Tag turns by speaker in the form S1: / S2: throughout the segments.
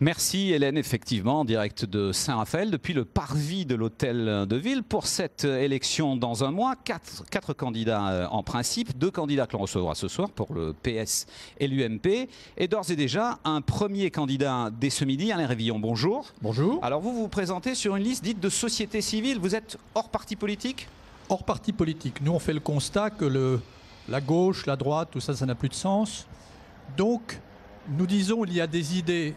S1: Merci Hélène, effectivement, en direct de Saint-Raphaël, depuis le parvis de l'hôtel de ville pour cette élection dans un mois. Quatre candidats en principe, 2 candidats que l'on recevra ce soir pour le PS et l'UMP. Et d'ores et déjà, un premier candidat dès ce midi, Alain Révillon, bonjour.
S2: Bonjour.
S1: Alors vous vous présentez sur une liste dite de société civile, vous êtes hors parti politique ?
S2: Hors parti politique. Nous, on fait le constat que la gauche, la droite, tout ça, ça n'a plus de sens. Donc, nous disons il y a des idées,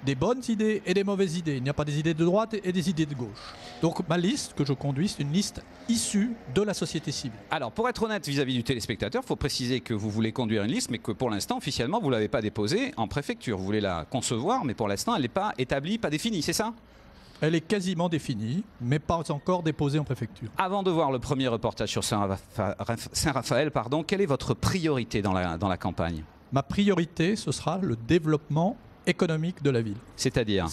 S2: des bonnes idées et des mauvaises idées. Il n'y a pas des idées de droite et des idées de gauche. Donc, ma liste que je conduis, c'est une liste issue de la société civile.
S1: Alors, pour être honnête vis-à-vis du téléspectateur, il faut préciser que vous voulez conduire une liste, mais que pour l'instant, officiellement, vous ne l'avez pas déposée en préfecture. Vous voulez la concevoir, mais pour l'instant, elle n'est pas établie, pas définie, c'est ça ?
S2: Elle est quasiment définie, mais pas encore déposée en préfecture.
S1: Avant de voir le premier reportage sur Saint-Raphaël, quelle est votre priorité dans la campagne ?
S2: Ma priorité, ce sera le développement économique de la ville.
S1: C'est-à-dire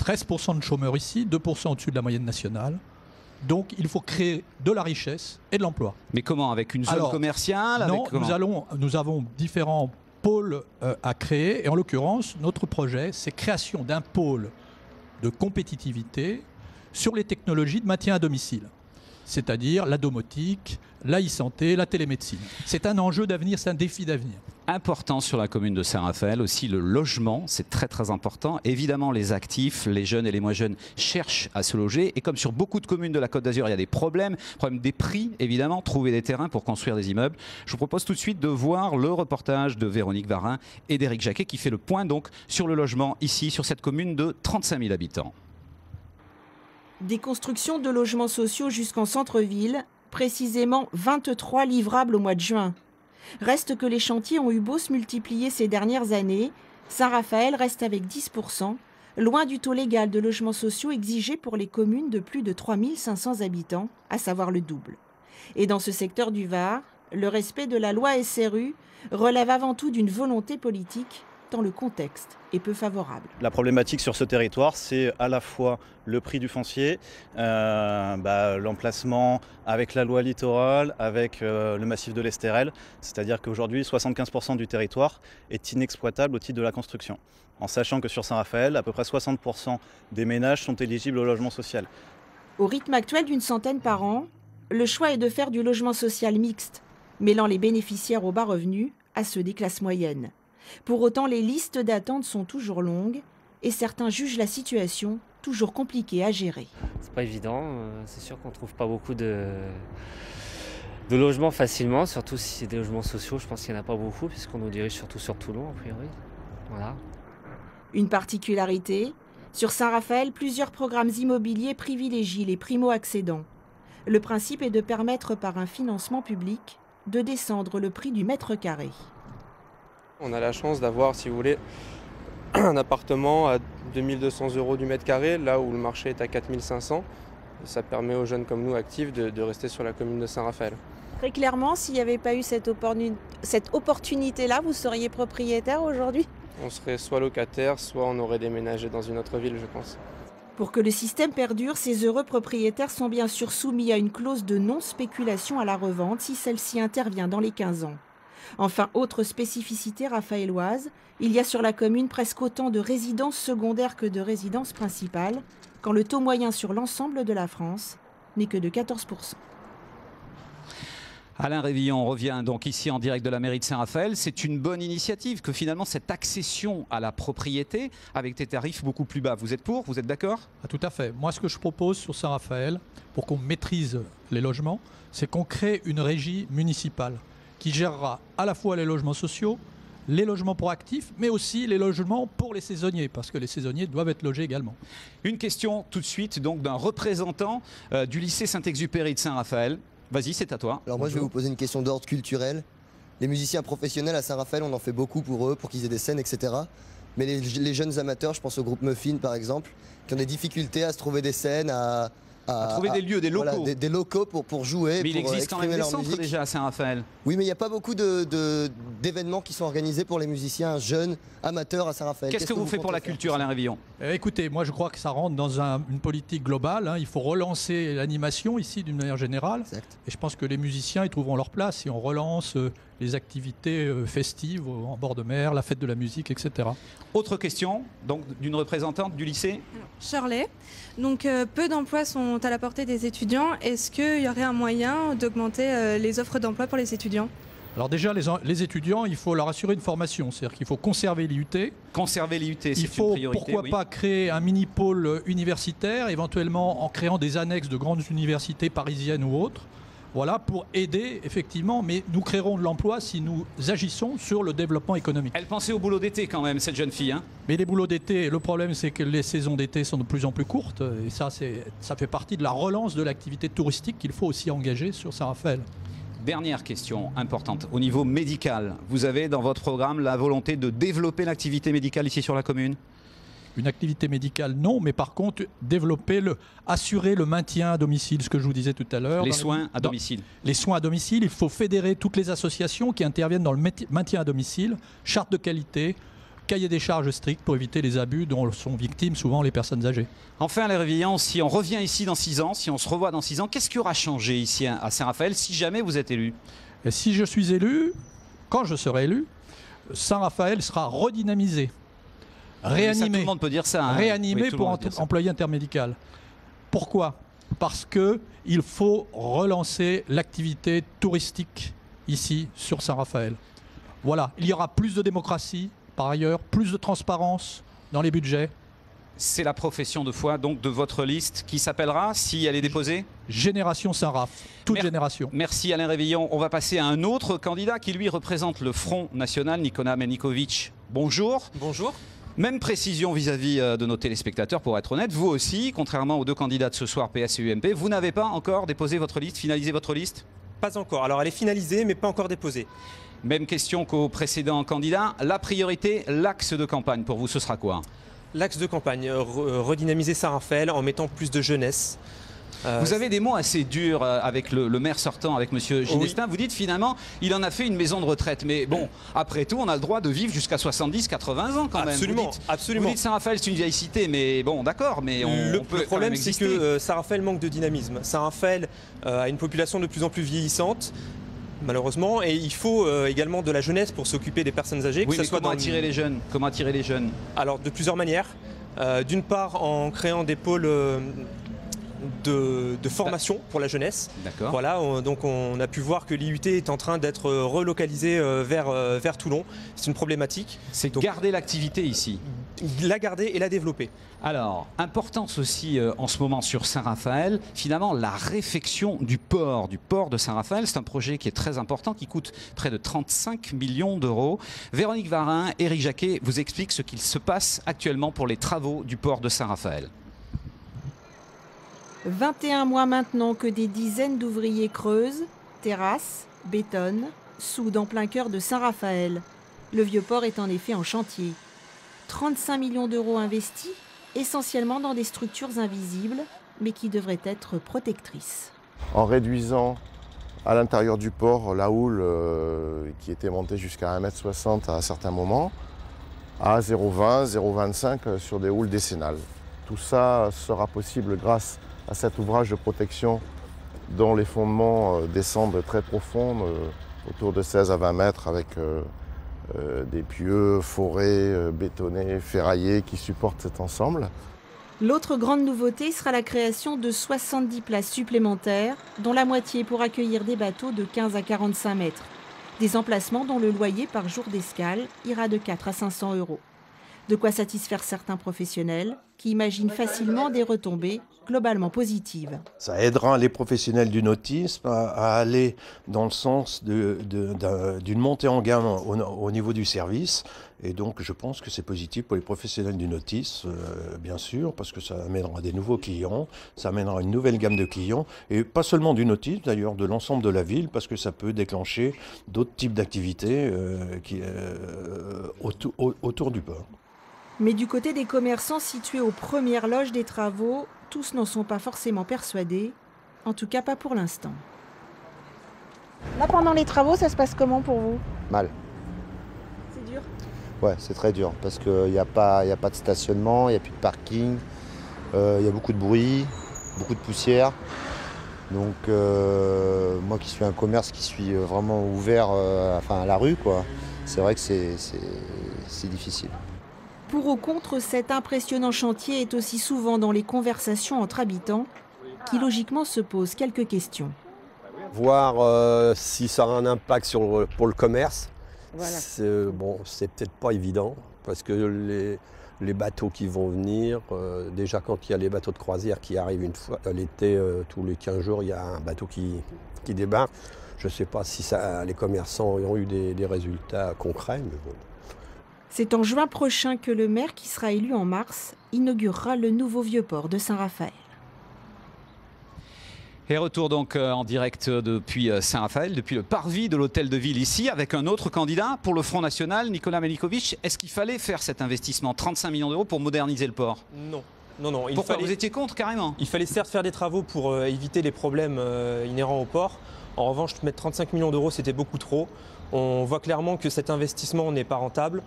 S2: 13% de chômeurs ici, 2% au-dessus de la moyenne nationale. Donc il faut créer de la richesse et de l'emploi.
S1: Mais comment ? Avec une zone commerciale ?
S2: Non, nous avons différents pôles à créer. Et en l'occurrence, notre projet, c'est création d'un pôle de compétitivité sur les technologies de maintien à domicile. C'est-à-dire la domotique, la e-santé, la télémédecine. C'est un enjeu d'avenir, c'est un défi d'avenir.
S1: Important sur la commune de Saint-Raphaël, aussi le logement, c'est très très important. Évidemment, les actifs, les jeunes et les moins jeunes cherchent à se loger. Et comme sur beaucoup de communes de la Côte d'Azur, il y a des problèmes des prix, évidemment, trouver des terrains pour construire des immeubles. Je vous propose tout de suite de voir le reportage de Véronique Varin et d'Éric Jacquet qui fait le point donc sur le logement ici, sur cette commune de 35 000 habitants.
S3: Des constructions de logements sociaux jusqu'en centre-ville, précisément 23 livrables au mois de juin. Reste que les chantiers ont eu beau se multiplier ces dernières années, Saint-Raphaël reste avec 10%, loin du taux légal de logements sociaux exigé pour les communes de plus de 3 500 habitants, à savoir le double. Et dans ce secteur du Var, le respect de la loi SRU relève avant tout d'une volonté politique, tant le contexte est peu favorable.
S4: La problématique sur ce territoire, c'est à la fois le prix du foncier, l'emplacement avec la loi littorale, avec le massif de l'Estérel. C'est-à-dire qu'aujourd'hui, 75% du territoire est inexploitable au titre de la construction. En sachant que sur Saint-Raphaël, à peu près 60% des ménages sont éligibles au logement social.
S3: Au rythme actuel d'une centaine par an, le choix est de faire du logement social mixte, mêlant les bénéficiaires aux bas revenus à ceux des classes moyennes. Pour autant, les listes d'attente sont toujours longues et certains jugent la situation toujours compliquée à gérer.
S5: C'est pas évident, c'est sûr qu'on ne trouve pas beaucoup de logements facilement, surtout si c'est des logements sociaux. Je pense qu'il n'y en a pas beaucoup puisqu'on nous dirige surtout sur Toulon a priori. Voilà.
S3: Une particularité, sur Saint-Raphaël, plusieurs programmes immobiliers privilégient les primo-accédants. Le principe est de permettre par un financement public de descendre le prix du mètre carré.
S6: On a la chance d'avoir, si vous voulez, un appartement à 2200 € du mètre carré, là où le marché est à 4500. Ça permet aux jeunes comme nous, actifs, de rester sur la commune de Saint-Raphaël.
S3: Très clairement, s'il n'y avait pas eu cette opportunité-là, vous seriez propriétaire aujourd'hui ?
S6: On serait soit locataire, soit on aurait déménagé dans une autre ville, je pense.
S3: Pour que le système perdure, ces heureux propriétaires sont bien sûr soumis à une clause de non-spéculation à la revente si celle-ci intervient dans les 15 ans. Enfin, autre spécificité raphaéloise, il y a sur la commune presque autant de résidences secondaires que de résidences principales, quand le taux moyen sur l'ensemble de la France n'est que de 14%.
S1: Alain Révillon revient donc ici en direct de la mairie de Saint-Raphaël. C'est une bonne initiative que finalement cette accession à la propriété avec des tarifs beaucoup plus bas. Vous êtes pour ? Vous êtes d'accord ?
S2: Tout à fait. Moi, ce que je propose sur Saint-Raphaël, pour qu'on maîtrise les logements, c'est qu'on crée une régie municipale qui gérera à la fois les logements sociaux, les logements pour actifs, mais aussi les logements pour les saisonniers, parce que les saisonniers doivent être logés également.
S1: Une question tout de suite donc d'un représentant du lycée Saint-Exupéry de Saint-Raphaël. Vas-y, c'est à toi.
S7: Alors moi, je vais vous poser une question d'ordre culturel. Les musiciens professionnels à Saint-Raphaël, on en fait beaucoup pour eux, pour qu'ils aient des scènes, etc. Mais les jeunes amateurs, je pense au groupe Muffin par exemple, qui ont des difficultés à se trouver des scènes, à
S1: trouver des lieux, des locaux.
S7: Voilà, des locaux pour jouer,
S1: mais
S7: pour
S1: il existe quand même des centres déjà à Saint-Raphaël.
S7: Oui, mais il n'y a pas beaucoup d'événements qui sont organisés pour les musiciens jeunes, amateurs à Saint-Raphaël.
S1: Qu'est-ce que vous faites pour la culture, Alain Révillon ?
S2: Écoutez, moi je crois que ça rentre dans une politique globale. Il faut relancer l'animation ici d'une manière générale.
S7: Exact.
S2: Et je pense que les musiciens ils trouveront leur place si on relance les activités festives en bord de mer, la fête de la musique, etc.
S1: Autre question, donc d'une représentante du lycée.
S8: Shirley. Donc peu d'emplois sont à la portée des étudiants. Est-ce qu'il y aurait un moyen d'augmenter les offres d'emploi pour les étudiants ?
S2: Alors déjà, les étudiants, il faut leur assurer une formation, c'est-à-dire qu'il faut conserver l'IUT.
S1: Conserver l'IUT, c'est
S2: Il faut,
S1: une priorité.
S2: pourquoi
S1: oui.
S2: pas, créer un mini-pôle universitaire, éventuellement en créant des annexes de grandes universités parisiennes ou autres. Voilà, pour aider, effectivement, mais nous créerons de l'emploi si nous agissons sur le développement économique.
S1: Elle pensait au boulot d'été quand même, cette jeune fille. Hein.
S2: Mais les boulots d'été, le problème c'est que les saisons d'été sont de plus en plus courtes, et ça fait partie de la relance de l'activité touristique qu'il faut aussi engager sur Saint-Raphaël.
S1: Dernière question importante, au niveau médical, vous avez dans votre programme la volonté de développer l'activité médicale ici sur la commune ?
S2: Une activité médicale, non, mais par contre, assurer le maintien à domicile, ce que je vous disais tout à l'heure.
S1: Les soins à domicile.
S2: Les soins à domicile, il faut fédérer toutes les associations qui interviennent dans le maintien à domicile, charte de qualité, cahier des charges stricts pour éviter les abus dont sont victimes souvent les personnes âgées.
S1: Enfin, Alain Révillon, si on revient ici dans 6 ans, si on se revoit dans 6 ans, qu'est-ce qui aura changé ici à Saint-Raphaël si jamais vous êtes élu ?
S2: Et si je suis élu, quand je serai élu, Saint-Raphaël sera redynamisé. Réanimé,
S1: ça, tout le monde peut dire ça. Hein.
S2: Réanimé
S1: oui,
S2: pour employer intermédical. Pourquoi ? Parce qu'il faut relancer l'activité touristique ici sur Saint-Raphaël. Voilà, il y aura plus de démocratie, par ailleurs, plus de transparence dans les budgets.
S1: C'est la profession de foi donc de votre liste qui s'appellera, si elle est déposée ?
S2: Génération Saint-Raph, toute génération.
S1: Merci Alain Révillon. On va passer à un autre candidat qui lui représente le Front National, Nicolas Menikovic. Bonjour.
S9: Bonjour.
S1: Même précision vis-à-vis de nos téléspectateurs, pour être honnête. Vous aussi, contrairement aux deux candidats de ce soir, PS et UMP, vous n'avez pas encore déposé votre liste, finalisé votre liste ?
S9: Pas encore. Alors elle est finalisée, mais pas encore déposée.
S1: Même question qu'au précédent candidat. La priorité, l'axe de campagne, pour vous, ce sera quoi ?
S9: L'axe de campagne, redynamiser Saint-Raphaël en mettant plus de jeunesse.
S1: Vous avez des mots assez durs avec le maire sortant, avec M. Ginestin. Oui. Vous dites finalement, il en a fait une maison de retraite. Mais bon, après tout, on a le droit de vivre jusqu'à 70-80 ans quand même.
S9: Absolument, absolument.
S1: Vous dites Saint-Raphaël, c'est une vieille cité, mais bon, d'accord, mais
S9: le problème, c'est que Saint-Raphaël manque de dynamisme. Saint-Raphaël a une population de plus en plus vieillissante, malheureusement, et il faut également de la jeunesse pour s'occuper des personnes âgées.
S1: Oui, mais comment attirer les jeunes ? Comment attirer les jeunes ?
S9: Alors, de plusieurs manières. D'une part, en créant des pôles de formation pour la jeunesse.
S1: D'accord.
S9: Voilà, donc on a pu voir que l'IUT est en train d'être relocalisé vers Toulon. C'est une problématique.
S1: C'est garder l'activité ici.
S9: La garder et la développer.
S1: Alors, importance aussi en ce moment sur Saint-Raphaël, finalement la réfection du port de Saint-Raphaël. C'est un projet qui est très important, qui coûte près de 35 millions d'euros. Véronique Varin, Éric Jacquet vous expliquent ce qu'il se passe actuellement pour les travaux du port de Saint-Raphaël.
S3: 21 mois maintenant que des dizaines d'ouvriers creusent, terrassent, bétonnent, soudent en plein cœur de Saint-Raphaël. Le vieux port est en effet en chantier. 35 millions d'euros investis, essentiellement dans des structures invisibles, mais qui devraient être protectrices.
S10: En réduisant à l'intérieur du port la houle qui était montée jusqu'à 1,60 m à certains moments, à 0,20, 0,25 sur des houles décennales. Tout ça sera possible grâce à cet ouvrage de protection dont les fondements descendent très profonds, autour de 16 à 20 mètres, avec des pieux, forêts, bétonnés, ferraillés qui supportent cet ensemble.
S3: L'autre grande nouveauté sera la création de 70 places supplémentaires, dont la moitié pour accueillir des bateaux de 15 à 45 mètres. Des emplacements dont le loyer par jour d'escale ira de 4 à 500 euros. De quoi satisfaire certains professionnels qui imaginent facilement des retombées globalement positives.
S11: Ça aidera les professionnels du nautisme à aller dans le sens d'une montée en gamme au niveau du service. Et donc je pense que c'est positif pour les professionnels du nautisme, bien sûr, parce que ça amènera des nouveaux clients, ça amènera une nouvelle gamme de clients, et pas seulement du nautisme d'ailleurs, de l'ensemble de la ville, parce que ça peut déclencher d'autres types d'activités autour du port.
S3: Mais du côté des commerçants situés aux premières loges des travaux, tous n'en sont pas forcément persuadés, en tout cas pas pour l'instant. Là, pendant les travaux, ça se passe comment pour vous ?
S12: Mal.
S3: C'est dur ?
S12: Ouais, c'est très dur, parce qu'il n'y a pas de stationnement, il n'y a plus de parking, il y a beaucoup de bruit, beaucoup de poussière. Donc moi qui suis un commerce qui suis vraiment ouvert à la rue, quoi, c'est vrai que c'est difficile.
S3: Pour ou contre, cet impressionnant chantier est aussi souvent dans les conversations entre habitants qui logiquement se posent quelques questions.
S13: Voir si ça aura un impact pour le commerce,
S14: voilà.
S13: C'est peut-être pas évident parce que les bateaux qui vont venir, déjà quand il y a les bateaux de croisière qui arrivent une fois l'été, tous les 15 jours, il y a un bateau qui débarque. Je ne sais pas si les commerçants ont eu des résultats concrets, mais bon.
S3: C'est en juin prochain que le maire, qui sera élu en mars, inaugurera le nouveau Vieux-Port de Saint-Raphaël.
S1: Et retour donc en direct depuis Saint-Raphaël, depuis le parvis de l'hôtel de ville ici, avec un autre candidat pour le Front National, Nicolas Melikovic. Est-ce qu'il fallait faire cet investissement, 35 millions d'euros, pour moderniser le port?
S9: Non. Non.
S1: Pourquoi vous étiez contre carrément?
S9: Il fallait certes faire des travaux pour éviter les problèmes inhérents au port. En revanche, mettre 35 millions d'euros, c'était beaucoup trop. On voit clairement que cet investissement n'est pas rentable.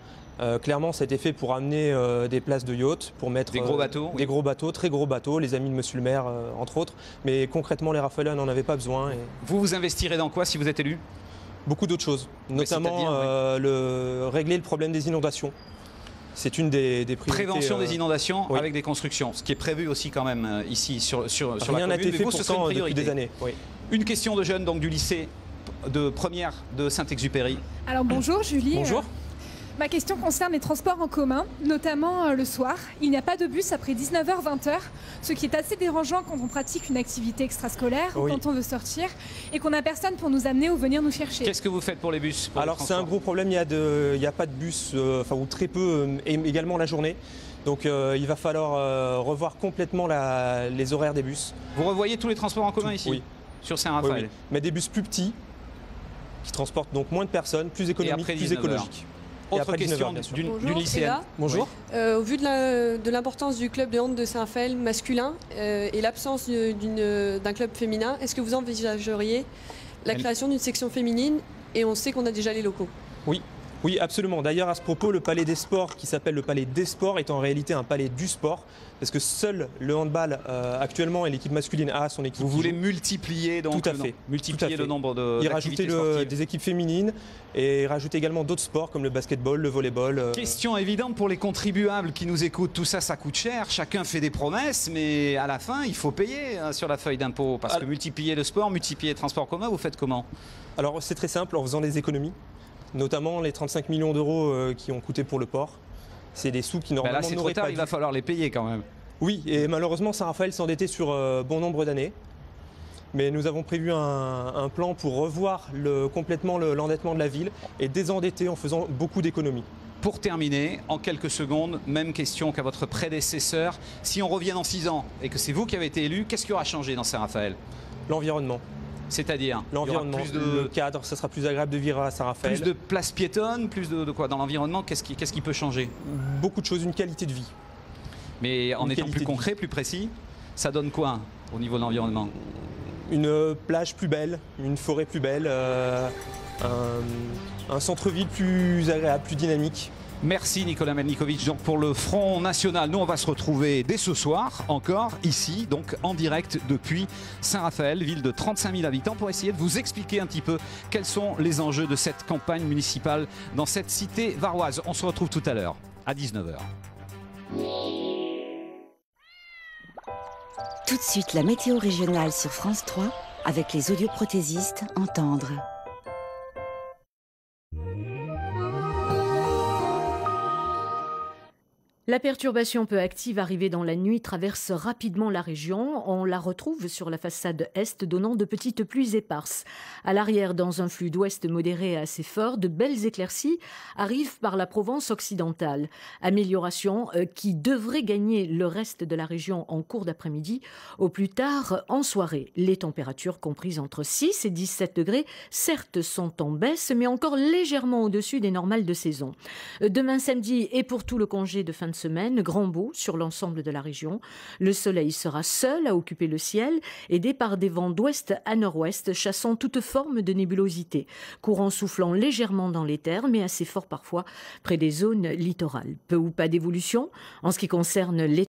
S9: Clairement, ça a été fait pour amener des places de yacht, pour mettre
S1: des gros bateaux,
S9: des gros bateaux, très gros bateaux, les amis de Monsieur le maire, entre autres. Mais concrètement, les Raphaéliens n'en avaient pas besoin.
S1: Vous investirez dans quoi si vous êtes élu?
S9: Beaucoup d'autres choses, notamment régler le problème des inondations. C'est une des priorités.
S1: Prévention des inondations
S9: oui.
S1: avec des constructions, ce qui est prévu aussi quand même ici sur la commune.
S9: Rien n'a été fait pourtant depuis des années. Oui.
S1: Une question de jeunes donc, du lycée de première de Saint-Exupéry.
S15: Alors bonjour Julie.
S9: Bonjour.
S15: Ma question concerne les transports en commun, notamment le soir. Il n'y a pas de bus après 19h-20h, ce qui est assez dérangeant quand on pratique une activité extrascolaire ou quand on veut sortir et qu'on n'a personne pour nous amener ou venir nous chercher.
S1: Qu'est-ce que vous faites pour les bus?
S9: Alors c'est un gros problème, il n'y a pas de bus, ou très peu, et également la journée. Donc il va falloir revoir complètement les horaires des bus.
S1: Vous revoyez tous les transports en commun ici?
S9: Oui.
S1: Sur Saint-Raphaël?
S9: Oui. Mais des bus plus petits, qui transportent donc moins de personnes, plus économiques, plus écologiques.
S1: Autre question d'une lycéenne.
S9: Bonjour.
S14: Au vu de l'importance du club de hand de Saint-Raphaël masculin et l'absence d'un club féminin, est-ce que vous envisageriez la création d'une section féminine? Et on sait qu'on a déjà les locaux.
S9: Oui, absolument. D'ailleurs, à ce propos, le palais des sports, qui s'appelle le palais des sports, est en réalité un palais du sport, parce que seul le handball actuellement et l'équipe masculine A son équipe.
S1: Vous voulez multiplier donc
S9: Tout à fait.
S1: Multiplier le nombre de
S9: et rajouter des équipes féminines et rajouter également d'autres sports comme le basketball, le volleyball.
S1: Question évidente pour les contribuables qui nous écoutent. Tout ça, ça coûte cher. Chacun fait des promesses, mais à la fin, il faut payer sur la feuille d'impôt. Parce que multiplier le sport, multiplier les transports communs, vous faites comment?
S9: Alors c'est très simple, en faisant des économies. Notamment les 35 millions d'euros qui ont coûté pour le port. C'est des sous qui normalement
S1: là, c'est trop tard, il va falloir les payer quand même.
S9: Oui, et malheureusement, Saint-Raphaël s'endettait sur bon nombre d'années. Mais nous avons prévu un plan pour revoir complètement l'endettement de la ville et désendetter en faisant beaucoup d'économies.
S1: Pour terminer, en quelques secondes, même question qu'à votre prédécesseur. Si on revient dans 6 ans et que c'est vous qui avez été élu, qu'est-ce qui aura changé dans Saint-Raphaël?
S9: L'environnement.
S1: C'est-à-dire
S9: l'environnement, le cadre, ça sera plus agréable de vivre à Saint-Raphaël.
S1: Plus de places piétonnes, plus de quoi dans l'environnement? Qu'est-ce qui peut changer?
S9: Beaucoup de choses, une qualité de vie.
S1: Mais en étant plus concret, plus précis, ça donne quoi au niveau de l'environnement?
S9: Une plage plus belle, une forêt plus belle, un centre-ville plus agréable, plus dynamique.
S1: Merci Nicolas Melikovic donc pour le Front National. Nous on va se retrouver dès ce soir encore ici, donc en direct depuis Saint-Raphaël, ville de 35 000 habitants, pour essayer de vous expliquer un petit peu quels sont les enjeux de cette campagne municipale dans cette cité varoise. On se retrouve tout à l'heure à 19h.
S16: Tout de suite la météo régionale sur France 3 avec les audioprothésistes Entendre.
S17: La perturbation peu active arrivée dans la nuit traverse rapidement la région. On la retrouve sur la façade est, donnant de petites pluies éparses. À l'arrière, dans un flux d'ouest modéré à assez fort, de belles éclaircies arrivent par la Provence occidentale. Amélioration qui devrait gagner le reste de la région en cours d'après-midi, au plus tard en soirée. Les températures comprises entre 6 et 17 degrés, certes, sont en baisse, mais encore légèrement au-dessus des normales de saison. Demain samedi et pour tout le congé de fin de semaine, grand beau sur l'ensemble de la région. Le soleil sera seul à occuper le ciel, aidé par des vents d'ouest à nord-ouest, chassant toute forme de nébulosité. Courant soufflant légèrement dans les terres, mais assez fort parfois près des zones littorales. Peu ou pas d'évolution en ce qui concerne les